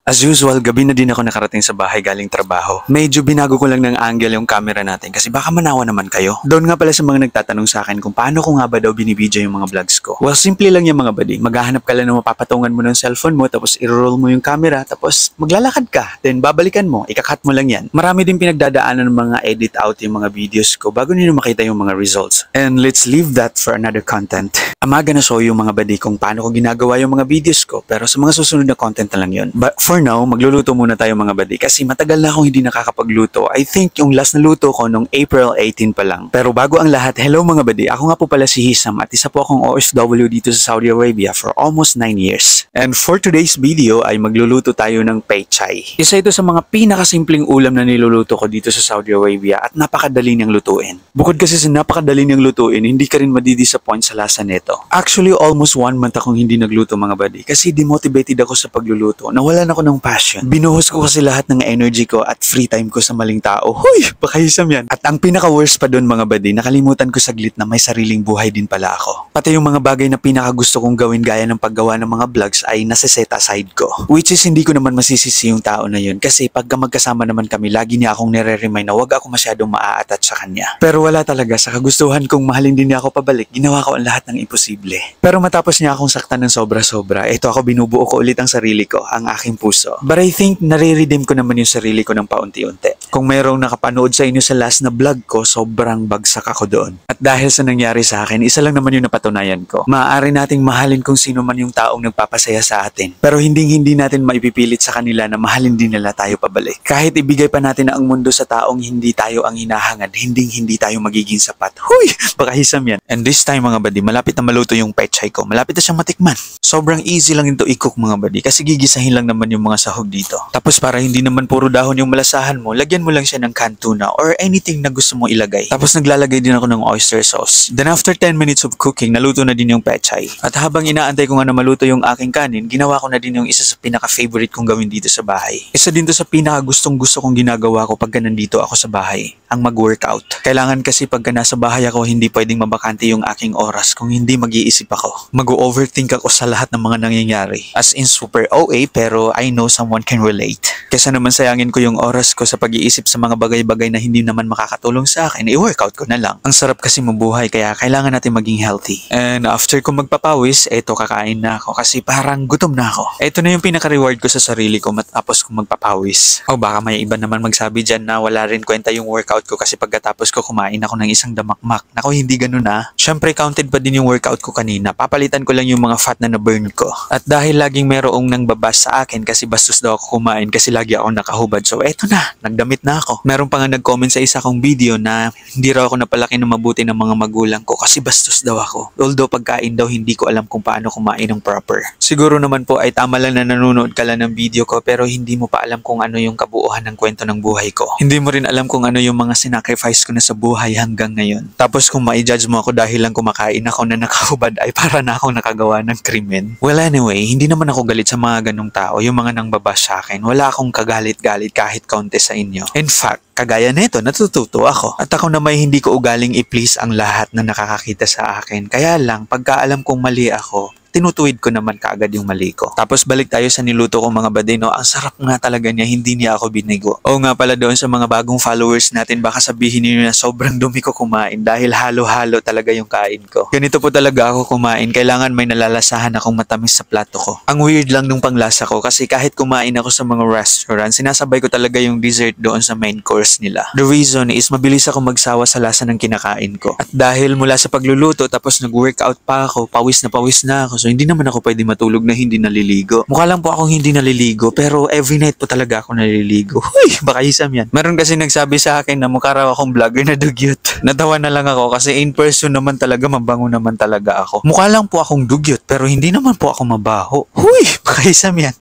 As usual, gabi na din ako nakarating sa bahay galing trabaho. Medyo binago ko lang ng angle yung camera natin kasi baka manawa naman kayo. Doon nga pala sa mga nagtatanong sa akin kung paano ko nga ba daw binibidyo yung mga vlogs ko. Well, simple lang yung mga buddy. Maghahanap ka lang ng mapapatungan mo ng cellphone mo, tapos i-roll mo yung camera, tapos maglalakad ka. Then babalikan mo, ikakat mo lang yan. Marami din pinagdadaanan ng mga edit out yung mga videos ko bago nyo makita yung mga results. And let's leave that for another content. Amaga na show yung mga buddy kung paano ko ginagawa yung mga videos ko, pero sa mga susunod na content na lang yun. But for now, magluluto muna tayo mga buddy kasi matagal na akong hindi nakakapagluto. I think yung last na luto ko nung April 18 pa lang. Pero bago ang lahat, hello mga buddy. Ako nga po pala si Hisam at isa po akong OFW dito sa Saudi Arabia for almost 9 years. And for today's video ay magluluto tayo ng pechay. Isa ito sa mga pinakasimpleng ulam na niluluto ko dito sa Saudi Arabia at napakadali niyang lutuin. Bukod kasi sa napakadali niyang lutuin, hindi ka rin madidisappoint sa lasa nito. Actually, almost 1 month akong hindi nagluto mga buddy kasi demotivated ako sa pagluluto. Nawalan ako ng passion. Binuhos ko kasi lahat ng energy ko at free time ko sa maling tao. Hoy! Baka Hisam yan. At ang pinaka-worst pa doon mga buddy, nakalimutan ko saglit na may sariling buhay din pala ako. Pati yung mga bagay na pinaka-gusto kong gawin gaya ng paggawa ng mga vlogs ay nasa-set aside ko. Which is hindi ko naman masisisi yung tao na yun kasi pagka magkasama naman kami, lagi niya akong nire-remind na wag ako masyadong maa-attach sa kanya. Pero wala talaga, sa kagustuhan kong mahalin din niya ako pabalik, ginawa ko ang lahat ng imposible. Pero matapos niya akong saktan ng sobra-sobra, ito ako binubuo ko ulit ang sarili ko, ang aking puso. But I think nare-redeem ko naman yung sarili ko ng paunti-unti. Kung mayroong nakapanood sa inyo sa last na vlog ko, sobrang bagsak ako doon. At dahil sa nangyari sa akin, isa lang naman yung napatunayan ko. Maaari nating mahalin kung sino man yung taong nagpapasaya sa atin. Pero hindi natin maipipilit sa kanila na mahalin din nila tayo pabalik. Kahit ibigay pa natin ang mundo sa taong hindi tayo ang hinahangad, hindi tayo magiging sapat. Huy! Baka Hisam yan. And this time mga buddy, malapit na maluto yung pechay ko. Malapit na siyang matikman. Sobrang easy lang ito i-cook mga buddy kasi gigisahin lang naman yung mga sahog dito. Tapos para hindi naman puro dahon yung malasahan mo, lagyan mo lang siya ng canned tuna or anything na gusto mo ilagay. Tapos naglalagay din ako ng oyster sauce. Then after 10 minutes of cooking, naluto na din yung pechay. At habang inaantay ko nga na maluto yung aking kanin, ginawa ko na din yung isa sa pinaka-favorite kong gawin dito sa bahay. Isa din to sa pinaka-gustong-gusto kong ginagawa ko pagka nandito ako sa bahay, ang mag-workout. Kailangan kasi pagka nasa bahay ako, hindi pwedeng mabakante yung aking oras kung hindi mag-iisip ako. Mag-overthink ako sa lahat ng mga nangyayari. As in super OA pero I know someone can relate. Kesa naman sayangin ko yung oras ko sa pag-iisip sa mga bagay-bagay na hindi naman makakatulong sa akin, i-workout ko na lang. Ang sarap kasi mabuhay kaya kailangan natin maging healthy. And after ko magpapawis, eto kakain na ako kasi parang gutom na ako. Eto na yung pinaka-reward ko sa sarili ko matapos ko magpapawis. O baka may iba naman magsabi dyan na wala rin kwenta yung workout ko kasi pagkatapos ko kumain ako ng isang damakmak. Nako, hindi ganun na. Syempre counted pa din yung workout ko kanina. Papalitan ko lang yung mga fat na na-burn ko. At dahil laging merong nang babas sa akin kasi bastos daw ako kumain kasi lagi ako nakahubad. So eto na, nagdamit na ako. Meron pa nga nag-comment sa isa kong video na hindi raw ako napalaki ng mabuti ng mga magulang ko kasi bastos daw ako. Although pagkain daw hindi ko alam kung paano kumain ng proper. Siguro naman po ay tama lang na nanonood ka lang ng video ko pero hindi mo pa alam kung ano yung kabuuan ng kwento ng buhay ko. Hindi mo rin alam kung ano yung mga sinacrifice ko na sa buhay hanggang ngayon. Tapos kung ma-judge mo ako dahil lang kumakain ako na nakahubad ay para na akong nakagawa ng krimen. Well anyway, hindi naman ako galit sa mga ganong tao, yung mga nang babas sa akin. Wala akong kagalit-galit kahit kaunti sa inyo. In fact, kagaya nito, natututo ako. At ako na may hindi ko ugaling i-please ang lahat na nakakakita sa akin. Kaya lang, pagka alam kong mali ako, tinutuwid ko naman kaagad yung mali ko. Tapos balik tayo sa niluto ko mga buddy, no? Ang sarap nga talaga niya, hindi niya ako binigo. O nga pala doon sa mga bagong followers natin, baka sabihin niyo na sobrang dumi ko kumain dahil halo-halo talaga yung kain ko. Ganito po talaga ako kumain, kailangan may nalalasahan akong matamis sa plato ko. Ang weird lang nung panglasa ko kasi kahit kumain ako sa mga restaurant, sinasabay ko talaga yung dessert doon sa main course nila. The reason is mabilis ako magsawa sa lasa ng kinakain ko. At dahil mula sa pagluluto tapos nag-workout pa ako, pawis na ako. So hindi naman ako pwede matulog na hindi naliligo. Mukha lang po akong hindi naliligo pero every night po talaga ako naliligo. Huy! Baka Hisam yan. Meron kasi nagsabi sa akin na mukha raw akong vlogger na dugyot. Natawa na lang ako kasi in person naman talaga mabango naman talaga ako. Mukha lang po akong dugyot pero hindi naman po ako mabaho. Huy! Baka Hisam yan.